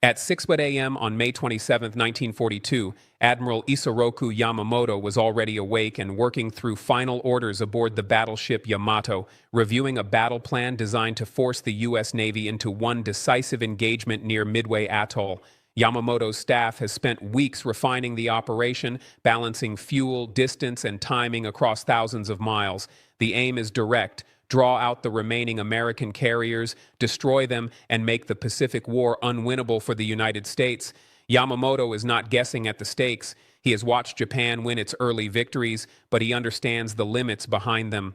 At 6 a.m. on May 27, 1942, Admiral Isoroku Yamamoto was already awake and working through final orders aboard the battleship Yamato, reviewing a battle plan designed to force the U.S. Navy into one decisive engagement near Midway Atoll. Yamamoto's staff has spent weeks refining the operation, balancing fuel, distance, and timing across thousands of miles. The aim is direct: draw out the remaining American carriers, destroy them, and make the Pacific War unwinnable for the United States. Yamamoto is not guessing at the stakes. He has watched Japan win its early victories, but he understands the limits behind them.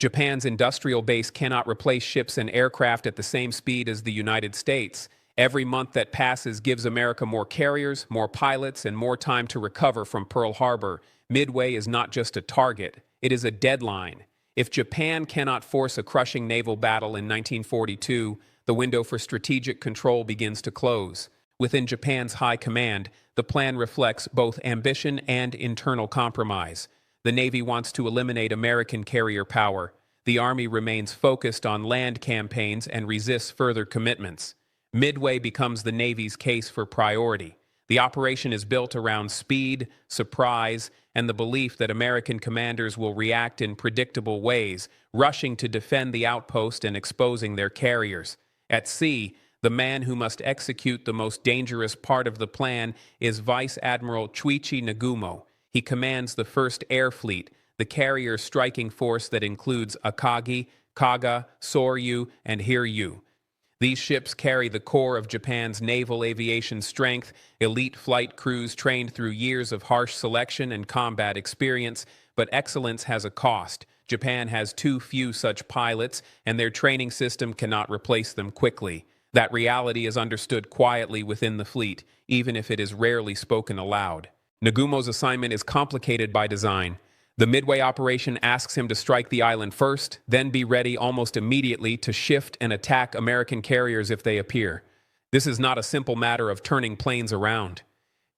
Japan's industrial base cannot replace ships and aircraft at the same speed as the United States. Every month that passes gives America more carriers, more pilots, and more time to recover from Pearl Harbor. Midway is not just a target, it is a deadline. If Japan cannot force a crushing naval battle in 1942, the window for strategic control begins to close. Within Japan's high command, the plan reflects both ambition and internal compromise. The Navy wants to eliminate American carrier power. The Army remains focused on land campaigns and resists further commitments. Midway becomes the Navy's case for priority. The operation is built around speed, surprise, and the belief that American commanders will react in predictable ways, rushing to defend the outpost and exposing their carriers. At sea, the man who must execute the most dangerous part of the plan is Vice Admiral Chuichi Nagumo. He commands the 1st Air Fleet, the carrier striking force that includes Akagi, Kaga, Soryu, and Hiryu. These ships carry the core of Japan's naval aviation strength, elite flight crews trained through years of harsh selection and combat experience, but excellence has a cost. Japan has too few such pilots, and their training system cannot replace them quickly. That reality is understood quietly within the fleet, even if it is rarely spoken aloud. Nagumo's assignment is complicated by design. The Midway operation asks him to strike the island first, then be ready almost immediately to shift and attack American carriers if they appear. This is not a simple matter of turning planes around.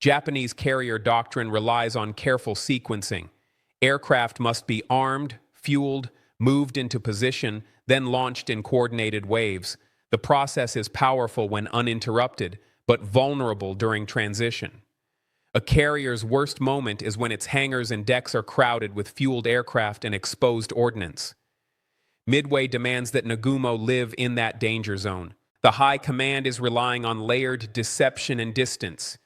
Japanese carrier doctrine relies on careful sequencing. Aircraft must be armed, fueled, moved into position, then launched in coordinated waves. The process is powerful when uninterrupted, but vulnerable during transition. A carrier's worst moment is when its hangars and decks are crowded with fueled aircraft and exposed ordnance. Midway demands that Nagumo live in that danger zone. The high command is relying on layered deception and distance.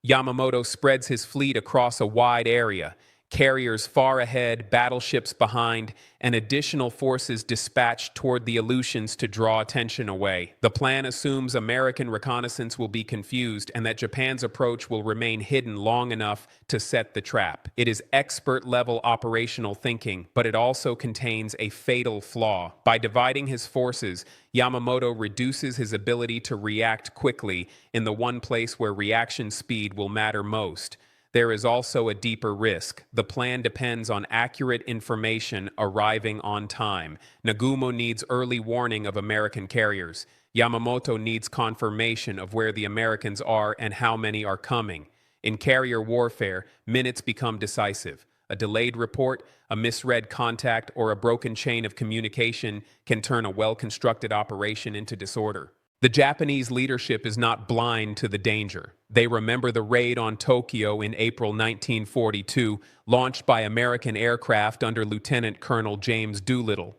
Yamamoto spreads his fleet across a wide area, carriers far ahead, battleships behind, and additional forces dispatched toward the Aleutians to draw attention away. The plan assumes American reconnaissance will be confused and that Japan's approach will remain hidden long enough to set the trap. It is expert-level operational thinking, but it also contains a fatal flaw. By dividing his forces, Yamamoto reduces his ability to react quickly in the one place where reaction speed will matter most. There is also a deeper risk. The plan depends on accurate information arriving on time. Nagumo needs early warning of American carriers. Yamamoto needs confirmation of where the Americans are and how many are coming. In carrier warfare, minutes become decisive. A delayed report, a misread contact, or a broken chain of communication can turn a well-constructed operation into disorder. The Japanese leadership is not blind to the danger. They remember the raid on Tokyo in April 1942, launched by American aircraft under Lieutenant Colonel James Doolittle.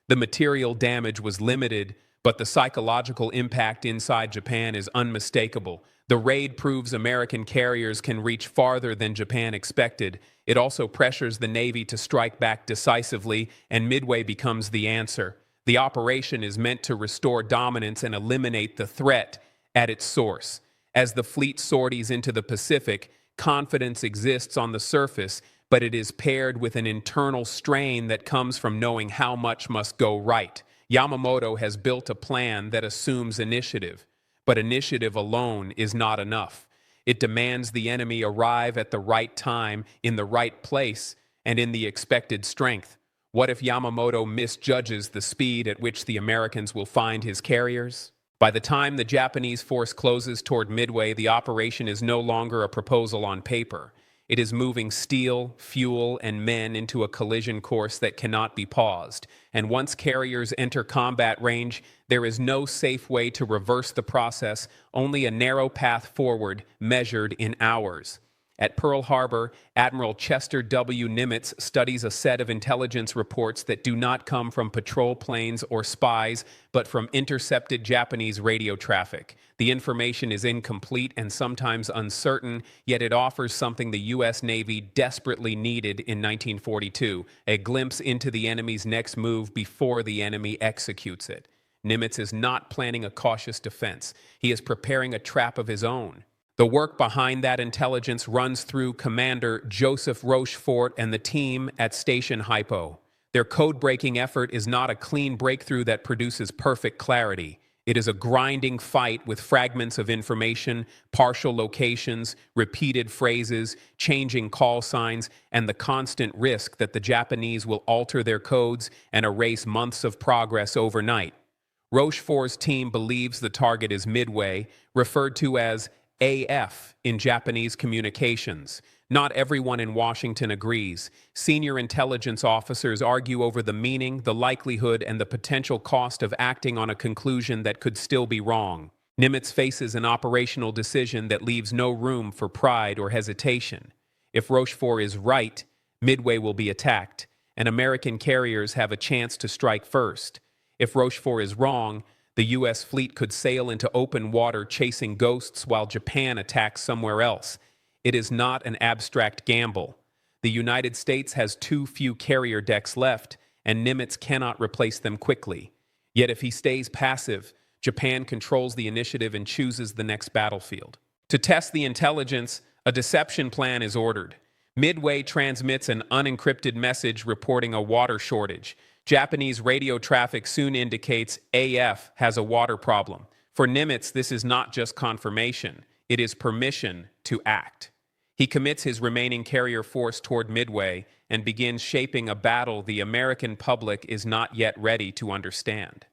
The material damage was limited, but the psychological impact inside Japan is unmistakable. The raid proves American carriers can reach farther than Japan expected. It also pressures the Navy to strike back decisively, and Midway becomes the answer. The operation is meant to restore dominance and eliminate the threat at its source. As the fleet sorties into the Pacific, confidence exists on the surface, but it is paired with an internal strain that comes from knowing how much must go right. Yamamoto has built a plan that assumes initiative, but initiative alone is not enough. It demands the enemy arrive at the right time, in the right place, and in the expected strength. What if Yamamoto misjudges the speed at which the Americans will find his carriers? By the time the Japanese force closes toward Midway, the operation is no longer a proposal on paper. It is moving steel, fuel, and men into a collision course that cannot be paused. And once carriers enter combat range, there is no safe way to reverse the process, only a narrow path forward measured in hours. At Pearl Harbor, Admiral Chester W. Nimitz studies a set of intelligence reports that do not come from patrol planes or spies, but from intercepted Japanese radio traffic. The information is incomplete and sometimes uncertain, yet it offers something the U.S. Navy desperately needed in 1942, a glimpse into the enemy's next move before the enemy executes it. Nimitz is not planning a cautious defense. He is preparing a trap of his own. The work behind that intelligence runs through Commander Joseph Rochefort and the team at Station Hypo. Their code-breaking effort is not a clean breakthrough that produces perfect clarity. It is a grinding fight with fragments of information, partial locations, repeated phrases, changing call signs, and the constant risk that the Japanese will alter their codes and erase months of progress overnight. Rochefort's team believes the target is Midway, referred to as AF in Japanese communications. Not everyone in Washington agrees. Senior intelligence officers argue over the meaning, the likelihood, and the potential cost of acting on a conclusion that could still be wrong. Nimitz faces an operational decision that leaves no room for pride or hesitation. If Rochefort is right, Midway will be attacked, and American carriers have a chance to strike first. If Rochefort is wrong, the U.S. fleet could sail into open water chasing ghosts while Japan attacks somewhere else. It is not an abstract gamble. The United States has too few carrier decks left, and Nimitz cannot replace them quickly. Yet if he stays passive, Japan controls the initiative and chooses the next battlefield. To test the intelligence, a deception plan is ordered. Midway transmits an unencrypted message reporting a water shortage. Japanese radio traffic soon indicates AF has a water problem. For Nimitz, this is not just confirmation. It is permission to act. He commits his remaining carrier force toward Midway and begins shaping a battle the American public is not yet ready to understand.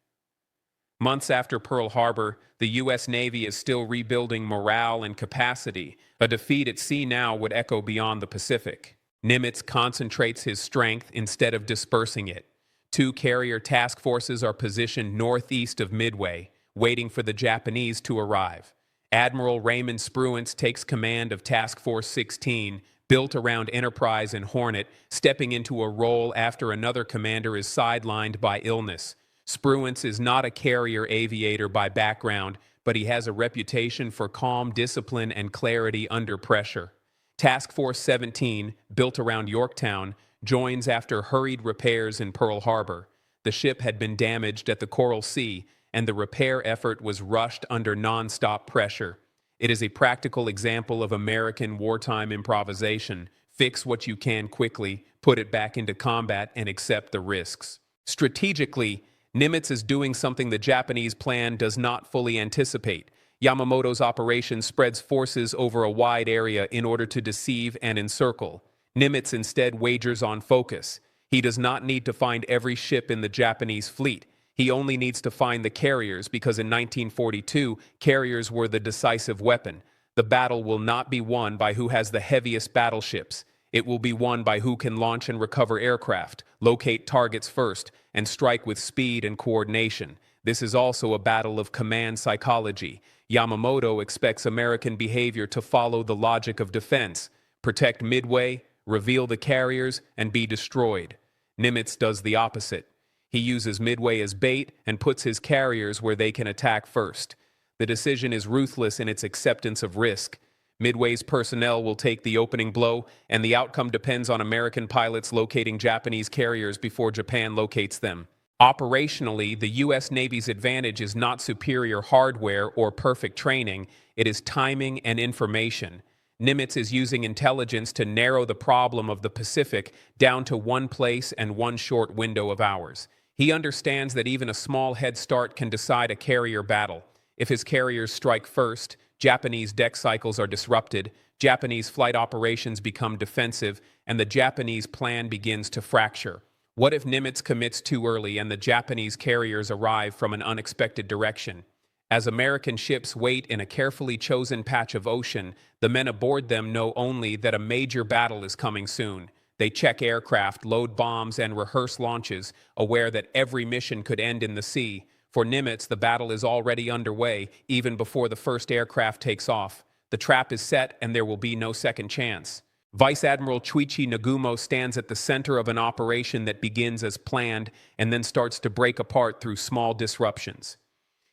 Months after Pearl Harbor, the U.S. Navy is still rebuilding morale and capacity. A defeat at sea now would echo beyond the Pacific. Nimitz concentrates his strength instead of dispersing it. 2 carrier task forces are positioned northeast of Midway, waiting for the Japanese to arrive. Admiral Raymond Spruance takes command of Task Force 16, built around Enterprise and Hornet, stepping into a role after another commander is sidelined by illness. Spruance is not a carrier aviator by background, but he has a reputation for calm discipline and clarity under pressure. Task Force 17, built around Yorktown, joins after hurried repairs in Pearl Harbor. The ship had been damaged at the Coral Sea, and the repair effort was rushed under non-stop pressure. It is a practical example of American wartime improvisation. Fix what you can quickly, put it back into combat, and accept the risks. Strategically, Nimitz is doing something the Japanese plan does not fully anticipate. Yamamoto's operation spreads forces over a wide area in order to deceive and encircle. Nimitz instead wagers on focus. He does not need to find every ship in the Japanese fleet. He only needs to find the carriers because in 1942, carriers were the decisive weapon. The battle will not be won by who has the heaviest battleships. It will be won by who can launch and recover aircraft, locate targets first, and strike with speed and coordination. This is also a battle of command psychology. Yamamoto expects American behavior to follow the logic of defense. Protect Midway, reveal the carriers, and be destroyed. Nimitz does the opposite. He uses Midway as bait and puts his carriers where they can attack first. The decision is ruthless in its acceptance of risk. Midway's personnel will take the opening blow, and the outcome depends on American pilots locating Japanese carriers before Japan locates them. Operationally, the U.S. Navy's advantage is not superior hardware or perfect training, it is timing and information. Nimitz is using intelligence to narrow the problem of the Pacific down to one place and one short window of hours. He understands that even a small head start can decide a carrier battle. If his carriers strike first, Japanese deck cycles are disrupted, Japanese flight operations become defensive, and the Japanese plan begins to fracture. What if Nimitz commits too early and the Japanese carriers arrive from an unexpected direction? As American ships wait in a carefully chosen patch of ocean, the men aboard them know only that a major battle is coming soon. They check aircraft, load bombs, and rehearse launches, aware that every mission could end in the sea. For Nimitz, the battle is already underway, even before the first aircraft takes off. The trap is set, and there will be no second chance. Vice Admiral Chuichi Nagumo stands at the center of an operation that begins as planned and then starts to break apart through small disruptions.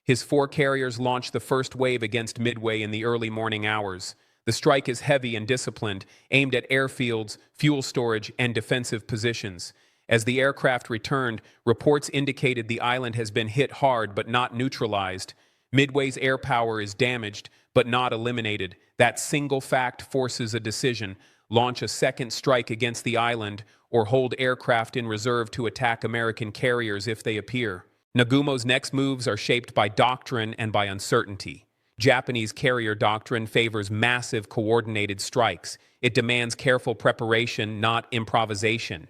His 4 carriers launch the first wave against Midway in the early morning hours. The strike is heavy and disciplined, aimed at airfields, fuel storage, and defensive positions. As the aircraft returned, reports indicated the island has been hit hard but not neutralized. Midway's air power is damaged but not eliminated. That single fact forces a decision: launch a second strike against the island or hold aircraft in reserve to attack American carriers if they appear. Nagumo's next moves are shaped by doctrine and by uncertainty. Japanese carrier doctrine favors massive coordinated strikes. It demands careful preparation, not improvisation.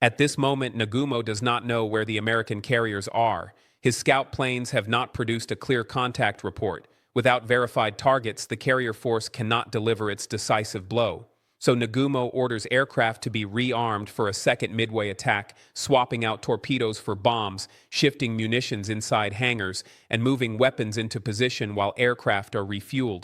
At this moment, Nagumo does not know where the American carriers are. His scout planes have not produced a clear contact report. Without verified targets, the carrier force cannot deliver its decisive blow. So Nagumo orders aircraft to be rearmed for a second Midway attack, swapping out torpedoes for bombs, shifting munitions inside hangars, and moving weapons into position while aircraft are refueled.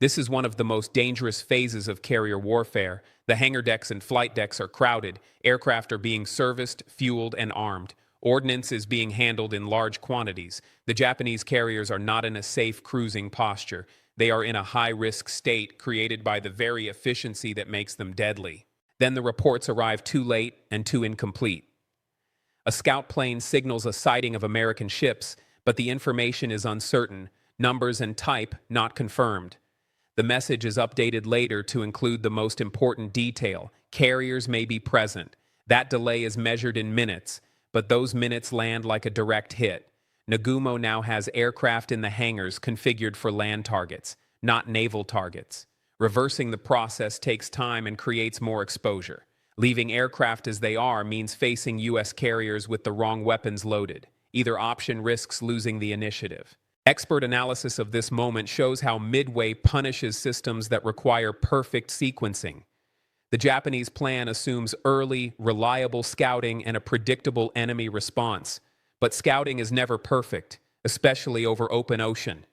This is one of the most dangerous phases of carrier warfare. The hangar decks and flight decks are crowded. Aircraft are being serviced, fueled, and armed. Ordnance is being handled in large quantities. The Japanese carriers are not in a safe cruising posture. They are in a high-risk state created by the very efficiency that makes them deadly. Then the reports arrive too late and too incomplete. A scout plane signals a sighting of American ships, but the information is uncertain, numbers and type not confirmed. The message is updated later to include the most important detail: carriers may be present. That delay is measured in minutes, but those minutes land like a direct hit. Nagumo now has aircraft in the hangars configured for land targets, not naval targets. Reversing the process takes time and creates more exposure. Leaving aircraft as they are means facing U.S. carriers with the wrong weapons loaded. Either option risks losing the initiative. Expert analysis of this moment shows how Midway punishes systems that require perfect sequencing. The Japanese plan assumes early, reliable scouting and a predictable enemy response. But scouting is never perfect, especially over open ocean.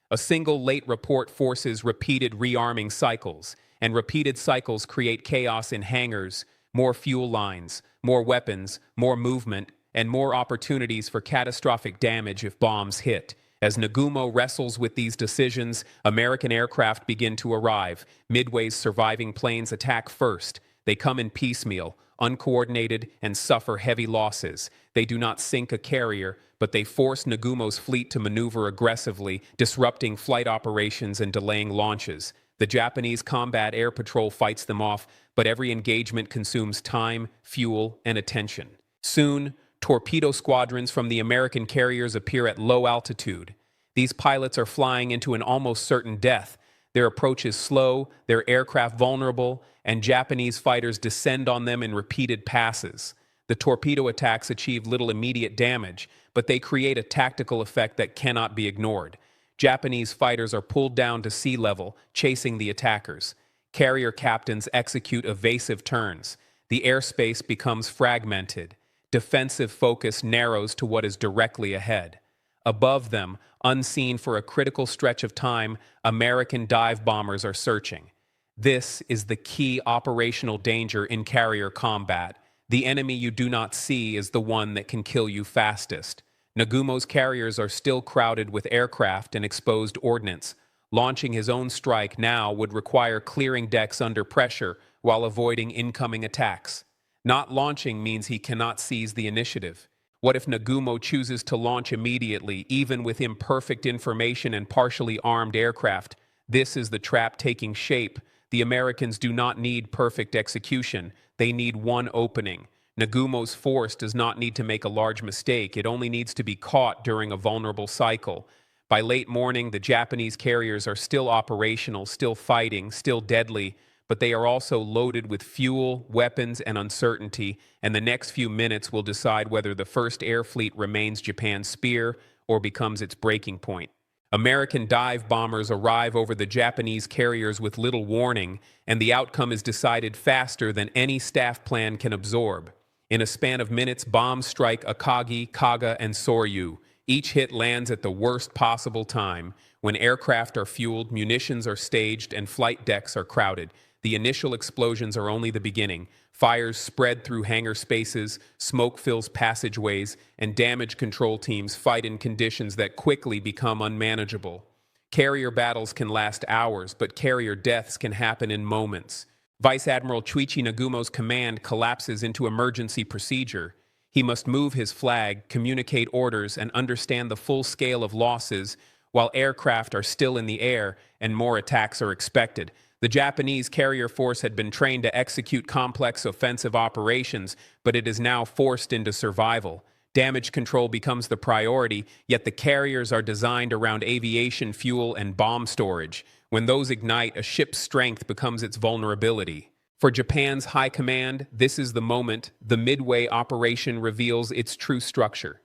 A single late report forces repeated rearming cycles, and repeated cycles create chaos in hangars, more fuel lines, more weapons, more movement, and more opportunities for catastrophic damage if bombs hit. As Nagumo wrestles with these decisions, American aircraft begin to arrive. Midway's surviving planes attack first. They come in piecemeal, uncoordinated, and suffer heavy losses. They do not sink a carrier, but they force Nagumo's fleet to maneuver aggressively, disrupting flight operations and delaying launches. The Japanese combat air patrol fights them off, but every engagement consumes time, fuel, and attention. Soon, torpedo squadrons from the American carriers appear at low altitude. These pilots are flying into an almost certain death. Their approach is slow, their aircraft vulnerable, and Japanese fighters descend on them in repeated passes. The torpedo attacks achieve little immediate damage, but they create a tactical effect that cannot be ignored. Japanese fighters are pulled down to sea level, chasing the attackers. Carrier captains execute evasive turns. The airspace becomes fragmented. Defensive focus narrows to what is directly ahead. Above them, unseen for a critical stretch of time, American dive bombers are searching. This is the key operational danger in carrier combat. The enemy you do not see is the one that can kill you fastest. Nagumo's carriers are still crowded with aircraft and exposed ordnance. Launching his own strike now would require clearing decks under pressure while avoiding incoming attacks. Not launching means he cannot seize the initiative. What if Nagumo chooses to launch immediately, even with imperfect information and partially armed aircraft? This is the trap taking shape. The Americans do not need perfect execution. They need one opening. Nagumo's force does not need to make a large mistake. It only needs to be caught during a vulnerable cycle. By late morning, the Japanese carriers are still operational, still fighting, still deadly, but they are also loaded with fuel, weapons, and uncertainty, and the next few minutes will decide whether the First Air Fleet remains Japan's spear or becomes its breaking point. American dive bombers arrive over the Japanese carriers with little warning, and the outcome is decided faster than any staff plan can absorb. In a span of minutes, bombs strike Akagi, Kaga, and Soryu. Each hit lands at the worst possible time, when aircraft are fueled, munitions are staged, and flight decks are crowded. The initial explosions are only the beginning. Fires spread through hangar spaces, smoke fills passageways, and damage control teams fight in conditions that quickly become unmanageable. Carrier battles can last hours, but carrier deaths can happen in moments. Vice Admiral Chuichi Nagumo's command collapses into emergency procedure. He must move his flag, communicate orders, and understand the full scale of losses while aircraft are still in the air and more attacks are expected. The Japanese carrier force had been trained to execute complex offensive operations, but it is now forced into survival. Damage control becomes the priority, yet the carriers are designed around aviation fuel and bomb storage. When those ignite, a ship's strength becomes its vulnerability. For Japan's high command, this is the moment the Midway operation reveals its true structure.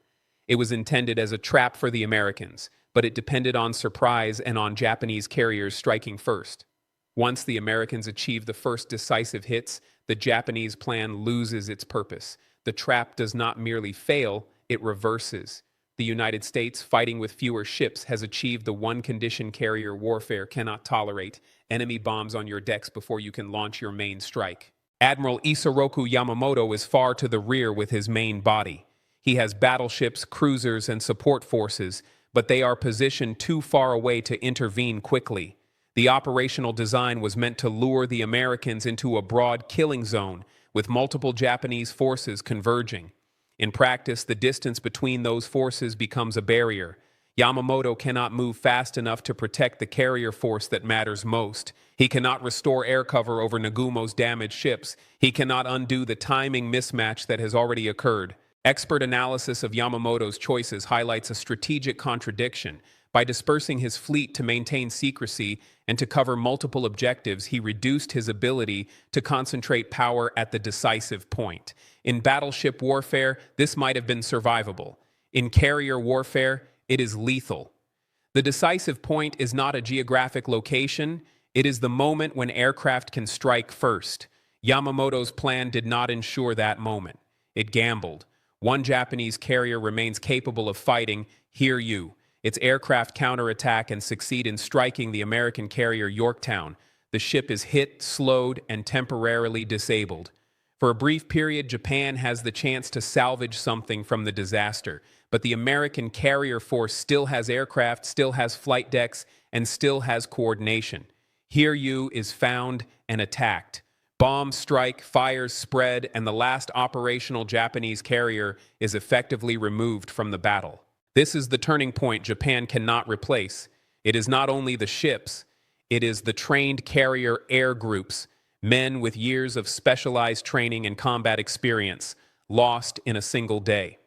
It was intended as a trap for the Americans, but it depended on surprise and on Japanese carriers striking first. Once the Americans achieve the first decisive hits, the Japanese plan loses its purpose. The trap does not merely fail, it reverses. The United States, fighting with fewer ships, has achieved the one condition carrier warfare cannot tolerate: enemy bombs on your decks before you can launch your main strike. Admiral Isoroku Yamamoto is far to the rear with his main body. He has battleships, cruisers, and support forces, but they are positioned too far away to intervene quickly. The operational design was meant to lure the Americans into a broad killing zone, with multiple Japanese forces converging. In practice, the distance between those forces becomes a barrier. Yamamoto cannot move fast enough to protect the carrier force that matters most. He cannot restore air cover over Nagumo's damaged ships. He cannot undo the timing mismatch that has already occurred. Expert analysis of Yamamoto's choices highlights a strategic contradiction. By dispersing his fleet to maintain secrecy and to cover multiple objectives, he reduced his ability to concentrate power at the decisive point. In battleship warfare, this might have been survivable. In carrier warfare, it is lethal. The decisive point is not a geographic location, it is the moment when aircraft can strike first. Yamamoto's plan did not ensure that moment. It gambled. One Japanese carrier remains capable of fighting, hear you. Its aircraft counterattack and succeed in striking the American carrier Yorktown. The ship is hit, slowed, and temporarily disabled. For a brief period, Japan has the chance to salvage something from the disaster, but the American carrier force still has aircraft, still has flight decks, and still has coordination. Hiryu is found and attacked. Bombs strike, fires spread, and the last operational Japanese carrier is effectively removed from the battle. This is the turning point Japan cannot replace. It is not only the ships, it is the trained carrier air groups, men with years of specialized training and combat experience, lost in a single day.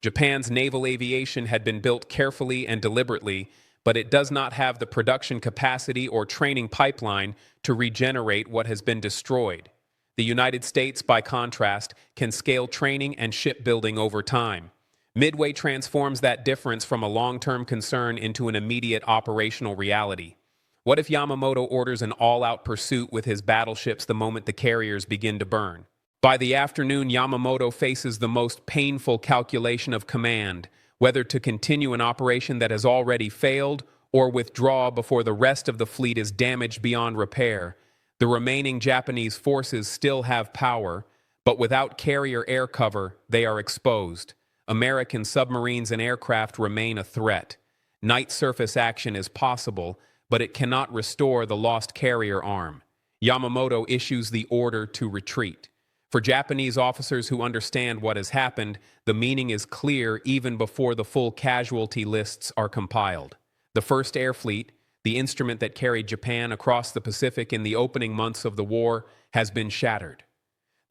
Japan's naval aviation had been built carefully and deliberately, but it does not have the production capacity or training pipeline to regenerate what has been destroyed. The United States, by contrast, can scale training and shipbuilding over time. Midway transforms that difference from a long-term concern into an immediate operational reality. What if Yamamoto orders an all-out pursuit with his battleships the moment the carriers begin to burn? By the afternoon, Yamamoto faces the most painful calculation of command, whether to continue an operation that has already failed or withdraw before the rest of the fleet is damaged beyond repair. The remaining Japanese forces still have power, but without carrier air cover, they are exposed. American submarines and aircraft remain a threat. Night surface action is possible, but it cannot restore the lost carrier arm. Yamamoto issues the order to retreat. For Japanese officers who understand what has happened, the meaning is clear even before the full casualty lists are compiled. The First Air Fleet, the instrument that carried Japan across the Pacific in the opening months of the war, has been shattered.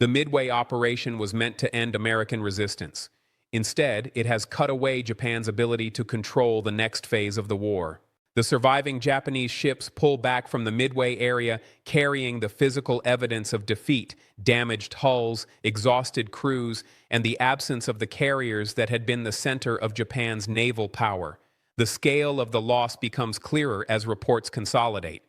The Midway operation was meant to end American resistance. Instead, it has cut away Japan's ability to control the next phase of the war. The surviving Japanese ships pull back from the Midway area, carrying the physical evidence of defeat, damaged hulls, exhausted crews, and the absence of the carriers that had been the center of Japan's naval power. The scale of the loss becomes clearer as reports consolidate.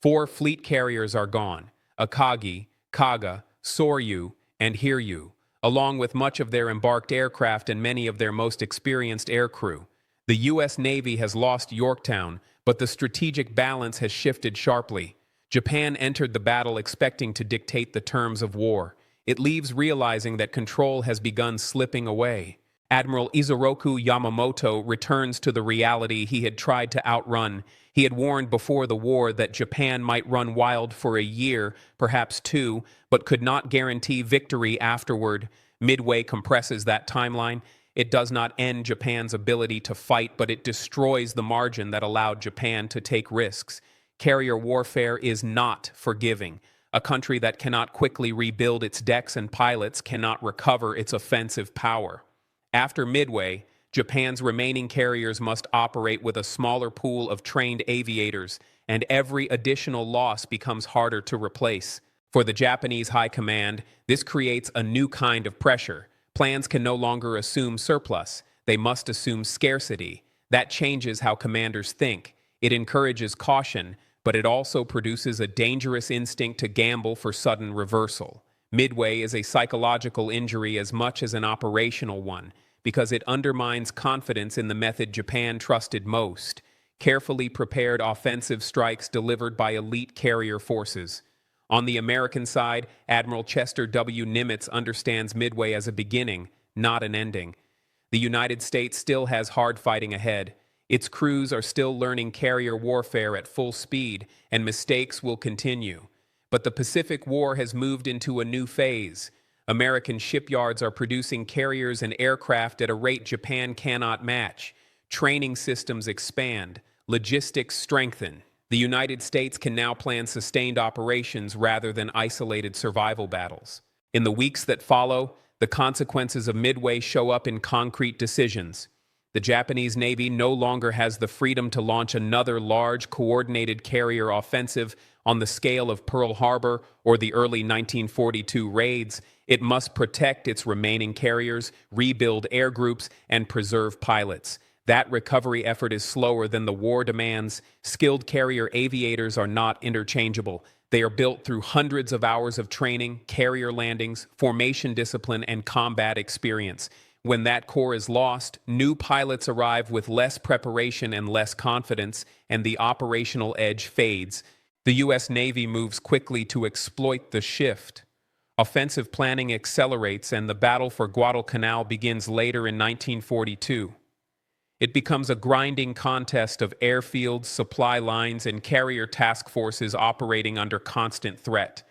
4 fleet carriers are gone: Akagi, Kaga, Soryu, and Hiryu, along with much of their embarked aircraft and many of their most experienced aircrew. The U.S. Navy has lost Yorktown, but the strategic balance has shifted sharply. Japan entered the battle expecting to dictate the terms of war. It leaves realizing that control has begun slipping away. Admiral Isoroku Yamamoto returns to the reality he had tried to outrun. He had warned before the war that Japan might run wild for a year, perhaps 2, but could not guarantee victory afterward. Midway compresses that timeline. It does not end Japan's ability to fight, but it destroys the margin that allowed Japan to take risks. Carrier warfare is not forgiving. A country that cannot quickly rebuild its decks and pilots cannot recover its offensive power. After Midway, Japan's remaining carriers must operate with a smaller pool of trained aviators, and every additional loss becomes harder to replace. For the Japanese High Command, this creates a new kind of pressure. Plans can no longer assume surplus. They must assume scarcity. That changes how commanders think. It encourages caution, but it also produces a dangerous instinct to gamble for sudden reversal. Midway is a psychological injury as much as an operational one, because it undermines confidence in the method Japan trusted most: carefully prepared offensive strikes delivered by elite carrier forces. On the American side, Admiral Chester W. Nimitz understands Midway as a beginning, not an ending. The United States still has hard fighting ahead. Its crews are still learning carrier warfare at full speed, and mistakes will continue. But the Pacific War has moved into a new phase. American shipyards are producing carriers and aircraft at a rate Japan cannot match. Training systems expand. Logistics strengthen. The United States can now plan sustained operations rather than isolated survival battles. In the weeks that follow, the consequences of Midway show up in concrete decisions. The Japanese Navy no longer has the freedom to launch another large, coordinated carrier offensive on the scale of Pearl Harbor or the early 1942 raids. It must protect its remaining carriers, rebuild air groups, and preserve pilots. That recovery effort is slower than the war demands. Skilled carrier aviators are not interchangeable. They are built through hundreds of hours of training, carrier landings, formation discipline, and combat experience. When that core is lost, new pilots arrive with less preparation and less confidence, and the operational edge fades. The U.S. Navy moves quickly to exploit the shift. Offensive planning accelerates, and the battle for Guadalcanal begins later in 1942. It becomes a grinding contest of airfields, supply lines, and carrier task forces operating under constant threat.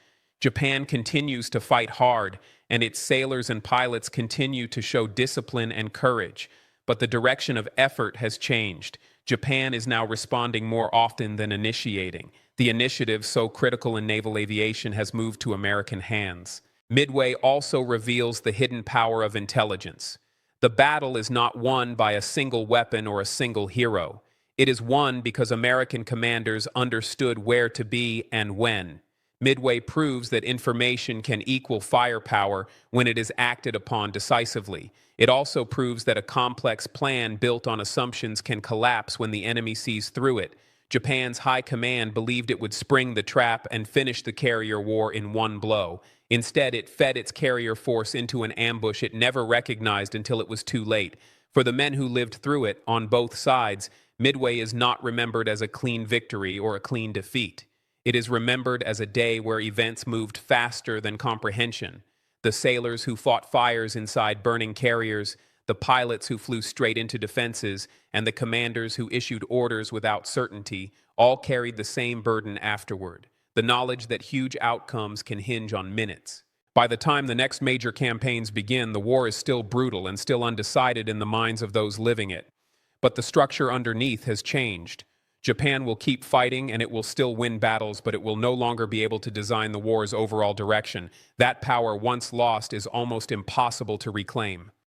Japan continues to fight hard, and its sailors and pilots continue to show discipline and courage. But the direction of effort has changed. Japan is now responding more often than initiating. The initiative, so critical in naval aviation, has moved to American hands. Midway also reveals the hidden power of intelligence. The battle is not won by a single weapon or a single hero. It is won because American commanders understood where to be and when. Midway proves that information can equal firepower when it is acted upon decisively. It also proves that a complex plan built on assumptions can collapse when the enemy sees through it. Japan's high command believed it would spring the trap and finish the carrier war in one blow. Instead, it fed its carrier force into an ambush it never recognized until it was too late. For the men who lived through it, on both sides, Midway is not remembered as a clean victory or a clean defeat. It is remembered as a day where events moved faster than comprehension. The sailors who fought fires inside burning carriers, the pilots who flew straight into defenses, and the commanders who issued orders without certainty all carried the same burden afterward: the knowledge that huge outcomes can hinge on minutes. By the time the next major campaigns begin, the war is still brutal and still undecided in the minds of those living it. But the structure underneath has changed. Japan will keep fighting, and it will still win battles, but it will no longer be able to design the war's overall direction. That power, once lost, is almost impossible to reclaim.